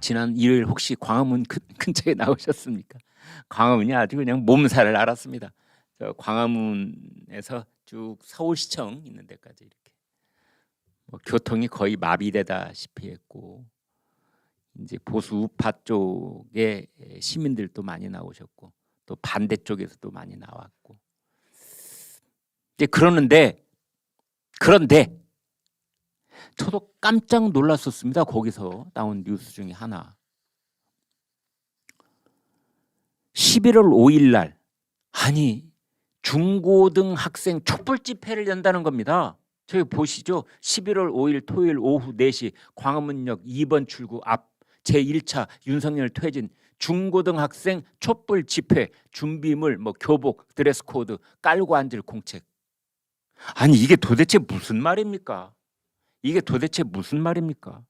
지난 일요일 혹시 광화문 근처에 나오셨습니까? 광화문이 아주 그냥 몸살을 앓았습니다. 저 광화문에서 쭉 서울시청 있는 데까지 이렇게 교통이 거의 마비되다시피 했고, 이제 보수 우파 쪽에 시민들도 많이 나오셨고, 또 반대쪽에서도 많이 나왔고. 이제 그러는데 그런데 저도 깜짝 놀랐었습니다. 거기서 나온 뉴스 중에 하나. 11월 5일 날, 아니 중고등 학생 촛불 집회를 연다는 겁니다. 저기 보시죠. 11월 5일 토요일 오후 4시 광화문역 2번 출구 앞 제1차 윤석열 퇴진 중고등 학생 촛불 집회 준비물 교복 드레스 코드 깔고 앉을 공책. 아니 이게 도대체 무슨 말입니까? 이게 도대체 무슨 말입니까?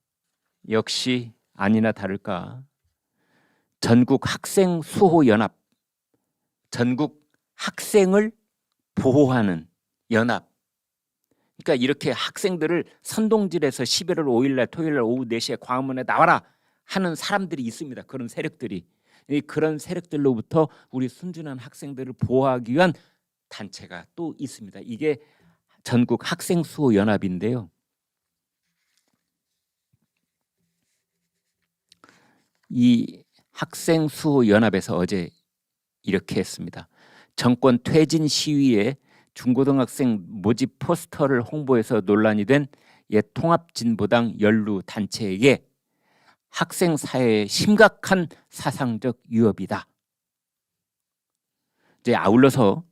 역시 아니나 다를까 전국 학생 수호 연합, 전국 학생을 보호하는 연합. 그러니까 이렇게 학생들을 선동질해서 11월 5일 날 토요일 날 오후 4시에 광화문에 나와라 하는 사람들이 있습니다. 그런 세력들이. 그런 세력들로부터 우리 순진한 학생들을 보호하기 위한 단체가 또 있습니다. 이게 전국 학생 수호 연합인데요. 이 학생 수호 연합에서 어제 이렇게 했습니다. 정권 퇴진 시위에 중고등학생 모집 포스터를 홍보해서 논란이 된 옛 통합진보당 연루 단체에게 학생 사회의 심각한 사상적 위협이다. 이제 아울러서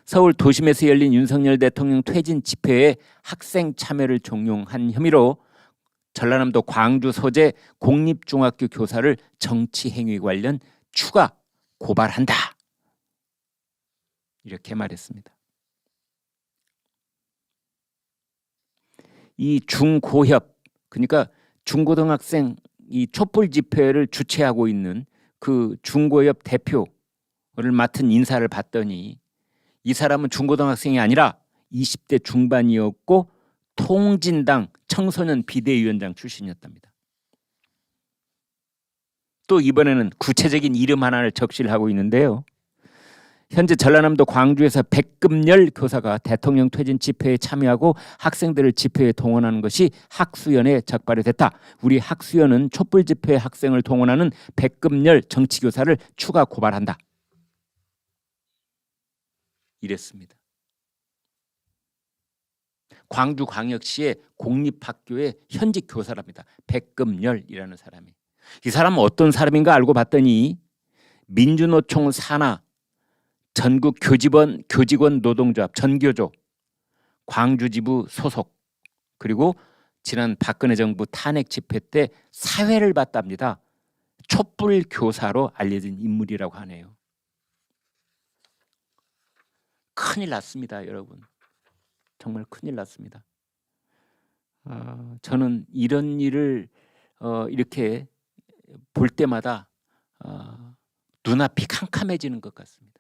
서울 도심에서 열린 윤석열 대통령 퇴진 집회에 학생 참여를 종용한 혐의로 전라남도 광주 소재 공립중학교 교사를 정치 행위 관련 추가 고발한다. 이렇게 말했습니다. 이 중고협, 그러니까 중고등학생 이 촛불 집회를 주최하고 있는 그 중고협 대표를 맡은 인사를 봤더니 이 사람은 중고등학생이 아니라 20대 중반이었고 통진당 청소년 비대위원장 출신이었답니다. 또 이번에는 구체적인 이름 하나를 적시를 하고 있는데요. 현재 전라남도 광주에서 백금열 교사가 대통령 퇴진 집회에 참여하고 학생들을 집회에 동원하는 것이 학수연에 적발이 됐다. 우리 학수연은 촛불 집회에 학생을 동원하는 백금열 정치교사를 추가 고발한다. 이랬습니다. 광주광역시의 공립학교의 현직 교사랍니다. 백금열이라는 사람이. 이 사람은 어떤 사람인가 알고 봤더니 민주노총 산하 전국 교직원 노동조합 전교조 광주지부 소속, 그리고 지난 박근혜 정부 탄핵 집회 때 사회를 봤답니다. 촛불 교사로 알려진 인물이라고 하네요. 큰일 났습니다, 여러분. 정말 큰일 났습니다. 저는 이런 일을 이렇게 볼 때마다 눈앞이 캄캄해지는 것 같습니다.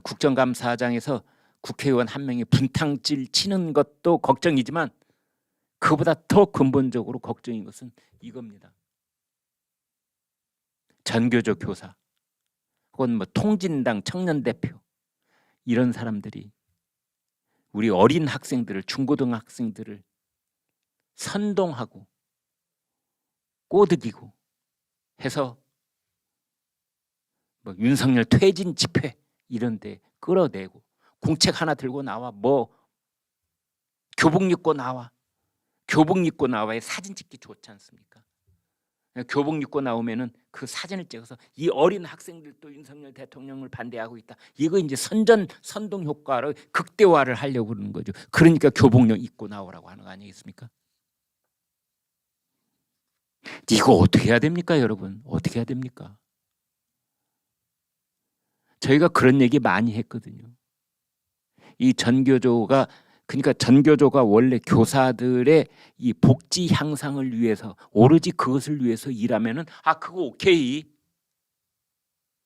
국정감사장에서 국회의원 한 명이 분탕질 치는 것도 걱정이지만 그보다 더 근본적으로 걱정인 것은 이겁니다. 전교조 교사 혹은 통진당 청년대표 이런 사람들이 우리 어린 학생들을, 중고등학생들을 선동하고 꼬드기고 해서 윤석열 퇴진 집회 이런 데 끌어내고 공책 하나 들고 나와 교복 입고 나와. 교복 입고 나와야 사진 찍기 좋지 않습니까? 교복 입고 나오면은 그 사진을 찍어서 이 어린 학생들도 윤석열 대통령을 반대하고 있다. 이거 이제 선동 효과를 극대화를 하려고 그러는 거죠. 그러니까 교복 입고 나오라고 하는 거 아니겠습니까? 이거 어떻게 해야 됩니까, 여러분? 어떻게 해야 됩니까? 저희가 그런 얘기 많이 했거든요. 이 전교조가, 그러니까 전교조가 원래 교사들의 이 복지 향상을 위해서, 오로지 그것을 위해서 일하면은 그거 오케이.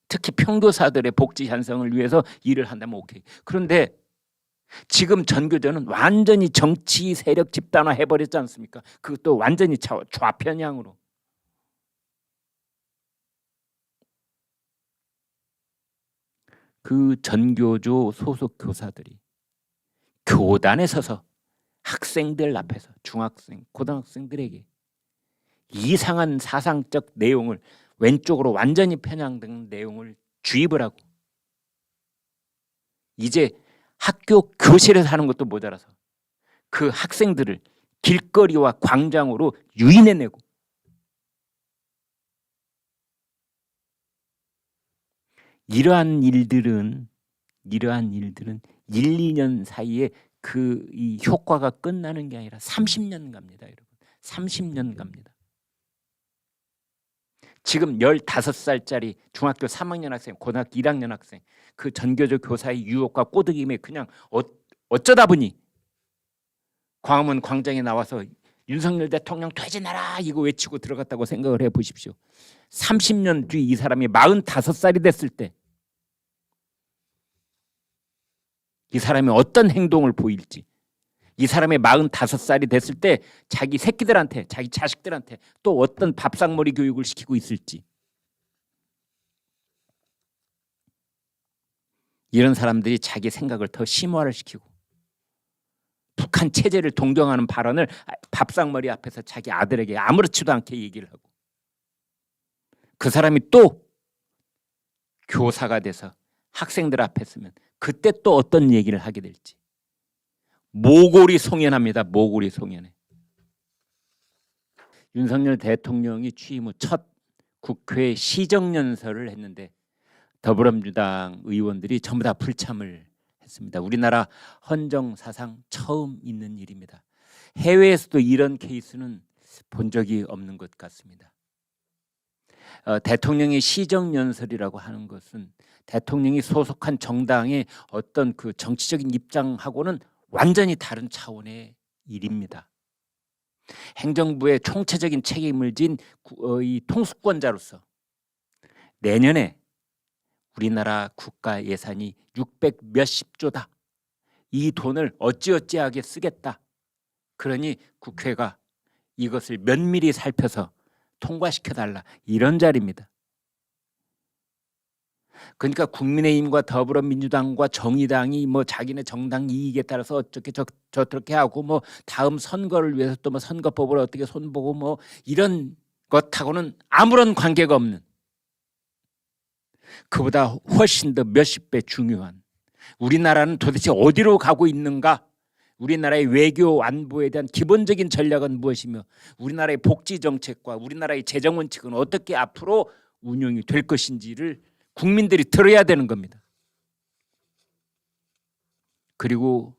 특히 평교사들의 복지 향상을 위해서 일을 한다면 오케이. 그런데 지금 전교조는 완전히 정치 세력 집단화 해버렸지 않습니까? 그것도 완전히 좌편향으로. 그 전교조 소속 교사들이 교단에 서서 학생들 앞에서 중학생, 고등학생들에게 이상한 사상적 내용을 왼쪽으로 완전히 편향된 내용을 주입을 하고 이제 학교 교실에서 하는 것도 모자라서 그 학생들을 길거리와 광장으로 유인해내고 이러한 일들은 1, 2년 사이에 이 효과가 끝나는 게 아니라 30년 갑니다, 여러분. 30년 갑니다. 지금 15살짜리 중학교 3학년 학생, 고등학교 1학년 학생 그 전교조 교사의 유혹과 꼬드김에 그냥 어쩌다 보니 광화문 광장에 나와서 윤석열 대통령 퇴진하라 이거 외치고 들어갔다고 생각을 해보십시오. 30년 뒤 이 사람이 45살이 됐을 때 이 사람이 어떤 행동을 보일지, 이 사람이 45살이 됐을 때 자기 새끼들한테, 자기 자식들한테 또 어떤 밥상머리 교육을 시키고 있을지. 이런 사람들이 자기 생각을 더 심화를 시키고 북한 체제를 동경하는 발언을 밥상머리 앞에서 자기 아들에게 아무렇지도 않게 얘기를 하고 그 사람이 또 교사가 돼서 학생들 앞에 서면 그때 또 어떤 얘기를 하게 될지. 모골이 송연합니다. 모골이 송연해. 윤석열 대통령이 취임 후 첫 국회 시정연설을 했는데 더불어민주당 의원들이 전부 다 불참을 했습니다. 우리나라 헌정 사상 처음 있는 일입니다. 해외에서도 이런 케이스는 본 적이 없는 것 같습니다. 대통령의 시정연설이라고 하는 것은 대통령이 소속한 정당의 어떤 그 정치적인 입장하고는 완전히 다른 차원의 일입니다. 행정부의 총체적인 책임을 진 이 통수권자로서 내년에 우리나라 국가 예산이 600 몇십 조다. 이 돈을 어찌어찌하게 쓰겠다. 그러니 국회가 이것을 면밀히 살펴서 통과시켜달라. 이런 자리입니다. 그러니까 국민의힘과 더불어민주당과 정의당이 뭐 자기네 정당 이익에 따라서 어떻게 저렇게 하고 뭐 다음 선거를 위해서 또 뭐 선거법을 어떻게 손보고 뭐 이런 것하고는 아무런 관계가 없는, 그보다 훨씬 더 몇십 배 중요한 우리나라는 도대체 어디로 가고 있는가, 우리나라의 외교 안보에 대한 기본적인 전략은 무엇이며 우리나라의 복지 정책과 우리나라의 재정 원칙은 어떻게 앞으로 운영이 될 것인지를 국민들이 들어야 되는 겁니다. 그리고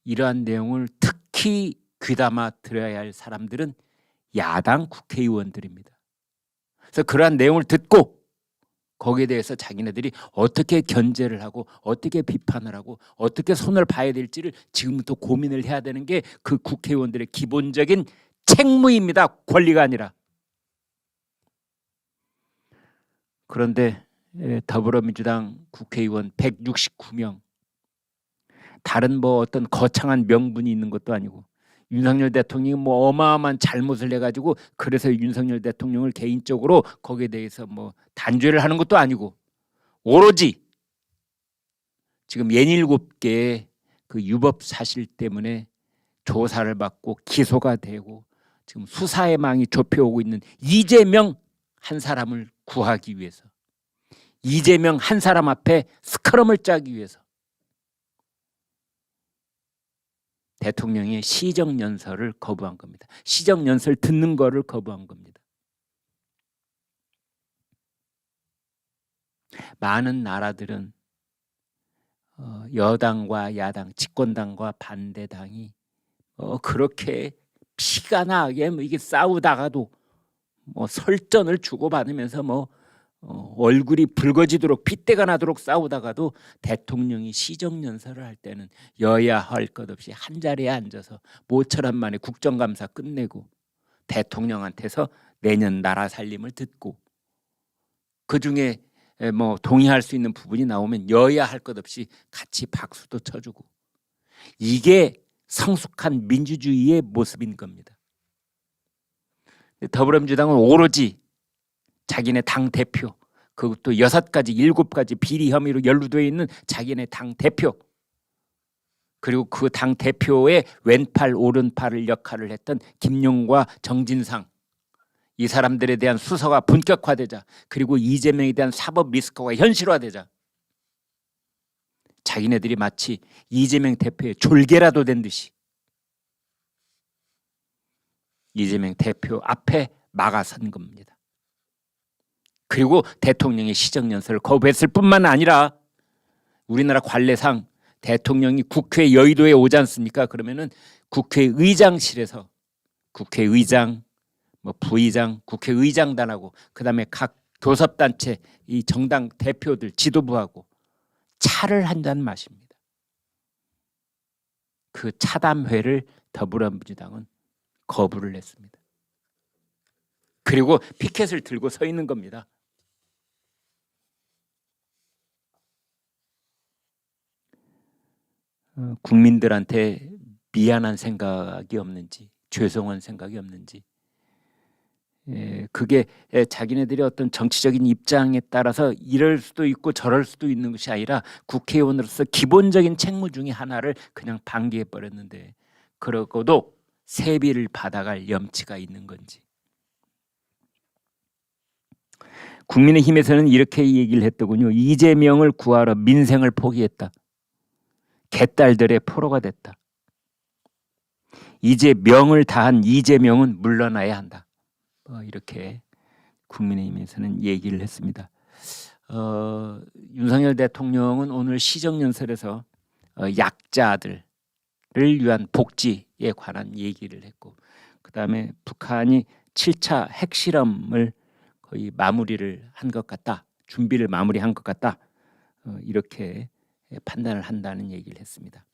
이러한 내용을 특히 귀담아 들어야 할 사람들은 야당 국회의원들입니다. 그래서 그러한 내용을 듣고 거기에 대해서 자기네들이 어떻게 견제를 하고 어떻게 비판을 하고 어떻게 손을 봐야 될지를 지금부터 고민을 해야 되는 게 그 국회의원들의 기본적인 책무입니다. 권리가 아니라. 그런데 더불어민주당 국회의원 169명, 다른 뭐 어떤 거창한 명분이 있는 것도 아니고 윤석열 대통령이 뭐 어마어마한 잘못을 해가지고 그래서 윤석열 대통령을 개인적으로 거기에 대해서 뭐 단죄를 하는 것도 아니고 오로지 지금 67개의 그 유법 사실 때문에 조사를 받고 기소가 되고 지금 수사의 망이 좁혀오고 있는 이재명 한 사람을 구하기 위해서, 이재명 한 사람 앞에 스크럼을 짜기 위해서 대통령의 시정연설을 거부한 겁니다. 시정연설 듣는 거를 거부한 겁니다. 많은 나라들은 여당과 야당, 집권당과 반대당이 그렇게 피가 나게 뭐 이게 싸우다가도 뭐 설전을 주고받으면서 뭐 얼굴이 붉어지도록 핏대가 나도록 싸우다가도 대통령이 시정연설을 할 때는 여야 할 것 없이 한 자리에 앉아서 모처럼 만에 국정감사 끝내고 대통령한테서 내년 나라 살림을 듣고 그중에 뭐 동의할 수 있는 부분이 나오면 여야 할 것 없이 같이 박수도 쳐주고 이게 성숙한 민주주의의 모습인 겁니다. 더불어민주당은 오로지 자기네 당 대표, 그것도 6가지, 7가지 비리 혐의로 연루되어 있는 자기네 당 대표, 그리고 그 당 대표의 왼팔 오른팔을 역할을 했던 김용과 정진상, 이 사람들에 대한 수사가 본격화되자, 그리고 이재명에 대한 사법 리스크가 현실화되자 자기네들이 마치 이재명 대표의 졸개라도 된 듯이 이재명 대표 앞에 막아선 겁니다. 그리고 대통령의 시정연설을 거부했을 뿐만 아니라 우리나라 관례상 대통령이 국회 여의도에 오지 않습니까? 그러면은 국회의장실에서 국회의장, 부의장, 국회의장단하고 그다음에 각 교섭단체 이 정당 대표들 지도부하고 차를 한 잔 마십니다. 그 차담회를 더불어민주당은 거부를 했습니다. 그리고 피켓을 들고 서 있는 겁니다. 국민들한테 미안한 생각이 없는지, 죄송한 생각이 없는지, 그게 자기네들이 어떤 정치적인 입장에 따라서 이럴 수도 있고 저럴 수도 있는 것이 아니라 국회의원으로서 기본적인 책무 중에 하나를 그냥 방기해 버렸는데, 그러고도 세비를 받아갈 염치가 있는 건지. 국민의힘에서는 이렇게 얘기를 했더군요. 이재명을 구하러 민생을 포기했다. 개딸들의 포로가 됐다. 이제 명을 다한 이재명은 물러나야 한다. 이렇게 국민의힘에서는 얘기를 했습니다. 윤석열 대통령은 오늘 시정연설에서 약자들을 위한 복지에 관한 얘기를 했고, 그 다음에 북한이 7차 핵실험을 거의 마무리를 한 것 같다. 준비를 마무리한 것 같다. 이렇게 판단을 한다는 얘기를 했습니다.